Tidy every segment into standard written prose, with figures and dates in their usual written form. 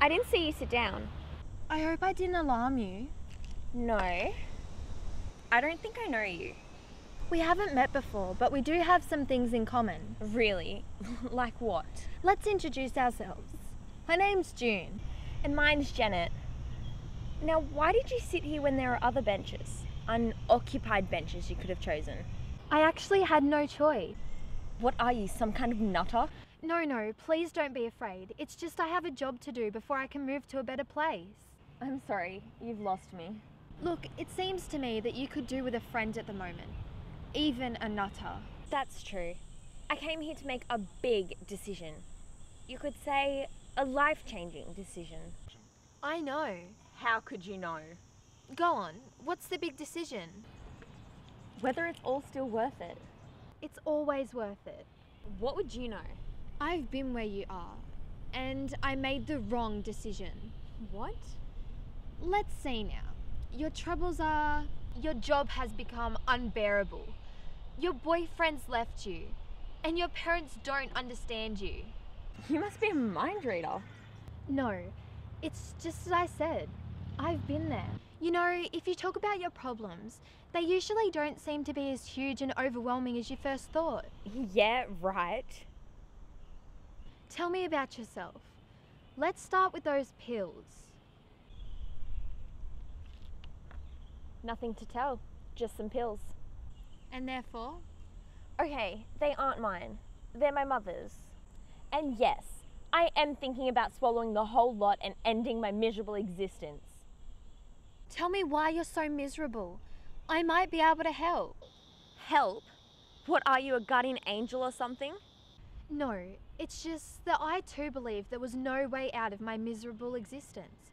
I didn't see you sit down. I hope I didn't alarm you. No. I don't think I know you. We haven't met before, but we do have some things in common. Really? Like what? Let's introduce ourselves. My name's June. And mine's Janet. Now, why did you sit here when there are other benches? Unoccupied benches you could have chosen. I actually had no choice. What are you, some kind of nutter? No, please don't be afraid. It's just I have a job to do before I can move to a better place. I'm sorry, you've lost me. Look, it seems to me that you could do with a friend at the moment. Even a nutter. That's true. I came here to make a big decision. You could say a life-changing decision. I know. How could you know? Go on, what's the big decision? Whether it's all still worth it. It's always worth it. What would you know? I've been where you are, and I made the wrong decision. What? Let's see now. Your troubles are... Your job has become unbearable. Your boyfriend's left you, and your parents don't understand you. You must be a mind reader. No, it's just as I said. I've been there. You know, if you talk about your problems, they usually don't seem to be as huge and overwhelming as you first thought. Yeah, right. Tell me about yourself. Let's start with those pills. Nothing to tell, just some pills. And therefore? Okay, they aren't mine. They're my mother's. And yes, I am thinking about swallowing the whole lot and ending my miserable existence. Tell me why you're so miserable. I might be able to help. Help? What, are you a guardian angel or something? No, it's just that I too believe there was no way out of my miserable existence.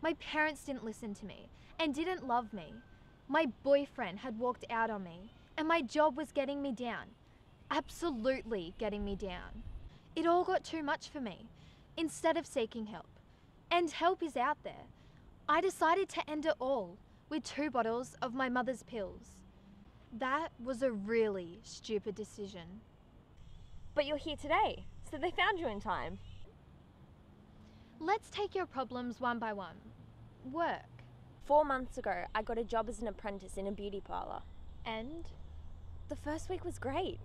My parents didn't listen to me and didn't love me. My boyfriend had walked out on me, and my job was getting me down. Absolutely getting me down. It all got too much for me, instead of seeking help. And help is out there. I decided to end it all with 2 bottles of my mother's pills. That was a really stupid decision. But you're here today, so they found you in time. Let's take your problems one by one. Work. 4 months ago, I got a job as an apprentice in a beauty parlour. And? The first week was great,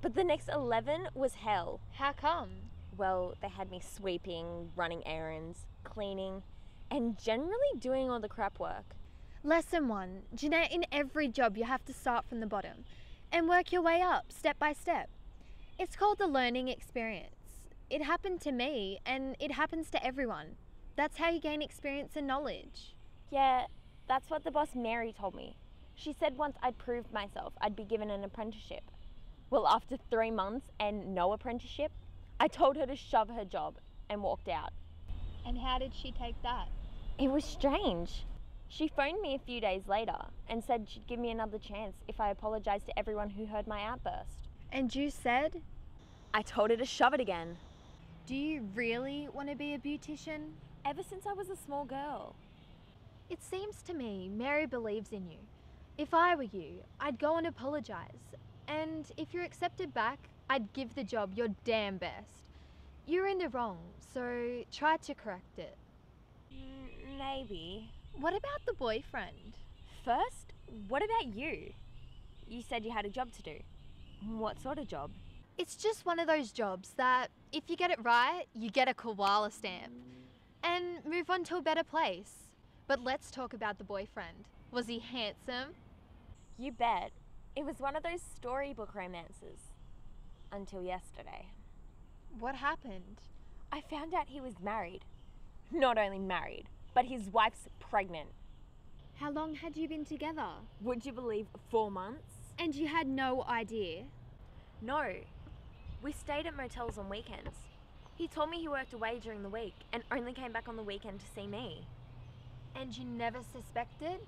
but the next 11 was hell. How come? Well, they had me sweeping, running errands, cleaning, and generally doing all the crap work. Lesson 1. Jeanette, in every job you have to start from the bottom and work your way up step by step. It's called the learning experience. It happened to me and it happens to everyone. That's how you gain experience and knowledge. Yeah, that's what the boss Mary told me. She said once I'd proved myself, I'd be given an apprenticeship. Well, after 3 months and no apprenticeship, I told her to shove her job and walked out. And how did she take that? It was strange. She phoned me a few days later and said she'd give me another chance if I apologised to everyone who heard my outburst. And you said? I told her to shove it again. Do you really want to be a beautician? Ever since I was a small girl. It seems to me Mary believes in you. If I were you, I'd go and apologise. And if you're accepted back, I'd give the job your damn best. You're in the wrong, so try to correct it. Maybe. What about the boyfriend? First, what about you? You said you had a job to do. What sort of job? It's just one of those jobs that, if you get it right, you get a koala stamp. And move on to a better place. But let's talk about the boyfriend. Was he handsome? You bet. It was one of those storybook romances. Until yesterday. What happened? I found out he was married. Not only married, but his wife's pregnant. How long had you been together? Would you believe 4 months? And you had no idea? No. We stayed at motels on weekends. He told me he worked away during the week and only came back on the weekend to see me. And you never suspected?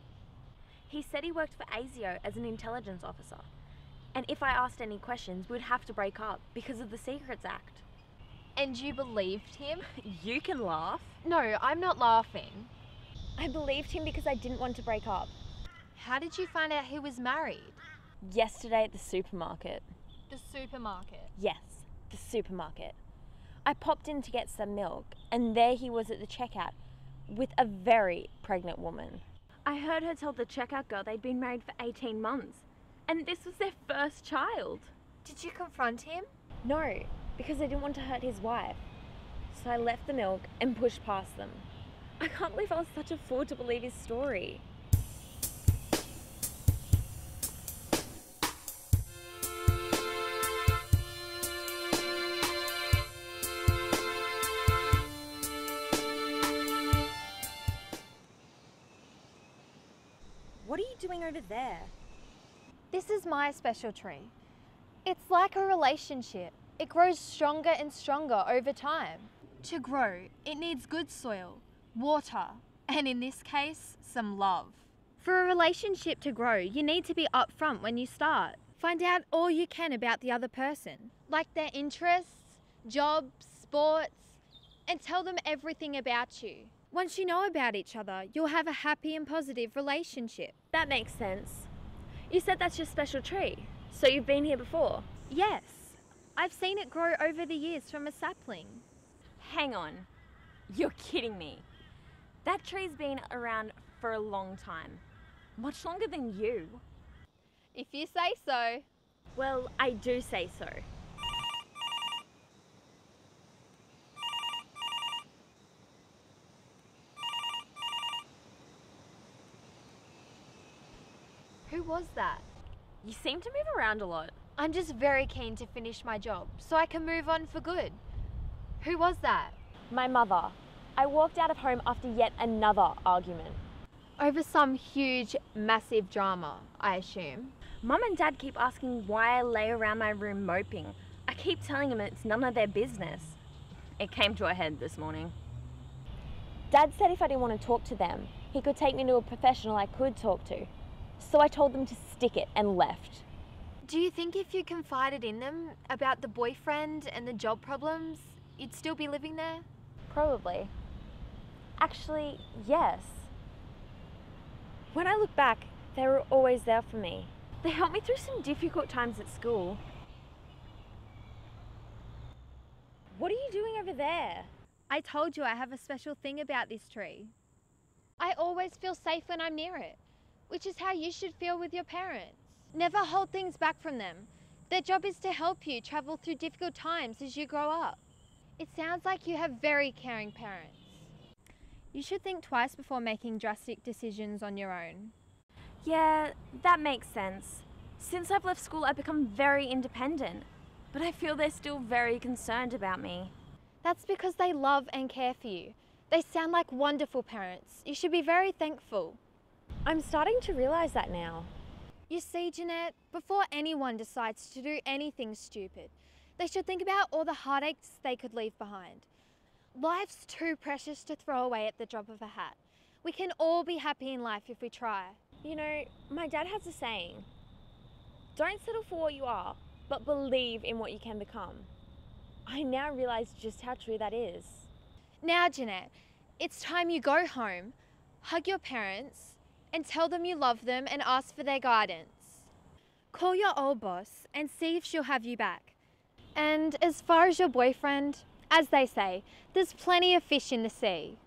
He said he worked for ASIO as an intelligence officer. And if I asked any questions, we'd have to break up because of the Secrets Act. And you believed him? You can laugh. No, I'm not laughing. I believed him because I didn't want to break up. How did you find out he was married? Yesterday at the supermarket. The supermarket. Yes, the supermarket. I popped in to get some milk, and there he was at the checkout with a very pregnant woman. I heard her tell the checkout girl they'd been married for 18 months, and this was their first child. Did you confront him? No, because I didn't want to hurt his wife. So I left the milk and pushed past them. I can't believe I was such a fool to believe his story. What are you doing over there? This is my special tree. It's like a relationship. It grows stronger and stronger over time. To grow, it needs good soil, water, and in this case, some love. For a relationship to grow, you need to be upfront when you start. Find out all you can about the other person, like their interests, jobs, sports, and tell them everything about you. Once you know about each other, you'll have a happy and positive relationship. That makes sense. You said that's your special tree, so you've been here before? Yes, I've seen it grow over the years from a sapling. Hang on, you're kidding me. That tree's been around for a long time, much longer than you. If you say so. Well, I do say so. Who was that? You seem to move around a lot. I'm just very keen to finish my job so I can move on for good. Who was that? My mother. I walked out of home after yet another argument. Over some huge, massive drama, I assume. Mum and Dad keep asking why I lay around my room moping. I keep telling them it's none of their business. It came to a head this morning. Dad said if I didn't want to talk to them, he could take me to a professional I could talk to. So I told them to stick it and left. Do you think if you confided in them about the boyfriend and the job problems, you'd still be living there? Probably. Actually, yes. When I look back, they were always there for me. They helped me through some difficult times at school. What are you doing over there? I told you I have a special thing about this tree. I always feel safe when I'm near it, which is how you should feel with your parents. Never hold things back from them. Their job is to help you travel through difficult times as you grow up. It sounds like you have very caring parents. You should think twice before making drastic decisions on your own. Yeah, that makes sense. Since I've left school, I've become very independent, but I feel they're still very concerned about me. That's because they love and care for you. They sound like wonderful parents. You should be very thankful. I'm starting to realize that now. You see, Jeanette, before anyone decides to do anything stupid, they should think about all the heartaches they could leave behind. Life's too precious to throw away at the drop of a hat. We can all be happy in life if we try. You know, my dad has a saying, don't settle for what you are, but believe in what you can become. I now realize just how true that is. Now, Jeanette, it's time you go home, hug your parents, and tell them you love them and ask for their guidance. Call your old boss and see if she'll have you back. And as far as your boyfriend, as they say, there's plenty of fish in the sea.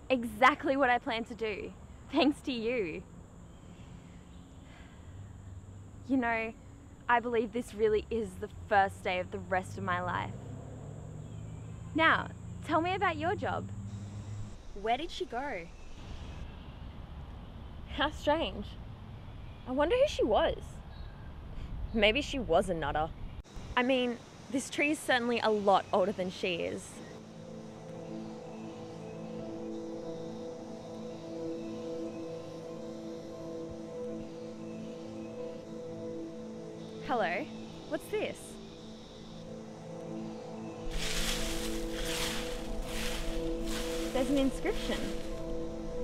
Exactly what I plan to do, thanks to you. You know, I believe this really is the first day of the rest of my life. Now, tell me about your job. Where did she go? How strange. I wonder who she was. Maybe she was a nutter. I mean, this tree is certainly a lot older than she is. Hello, what's this? There's an inscription.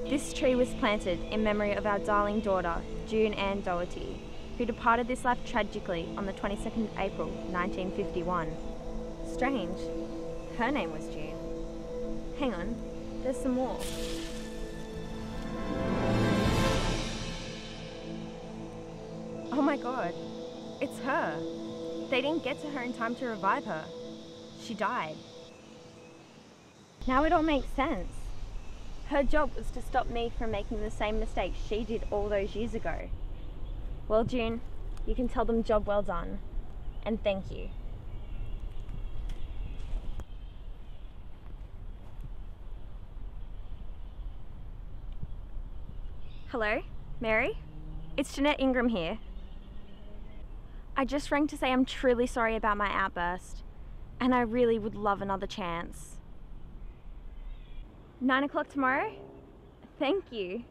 This tree was planted in memory of our darling daughter, June Ann Doherty, who departed this life tragically on the 22nd of April, 1951. Strange. Her name was June. Hang on, there's some more. Oh my god, it's her. They didn't get to her in time to revive her. She died. Now it all makes sense. Her job was to stop me from making the same mistake she did all those years ago. Well, June, you can tell them job well done, and thank you. Hello, Mary? It's Jeanette Ingram here. I just rang to say I'm truly sorry about my outburst, and I really would love another chance. 9 o'clock tomorrow? Thank you.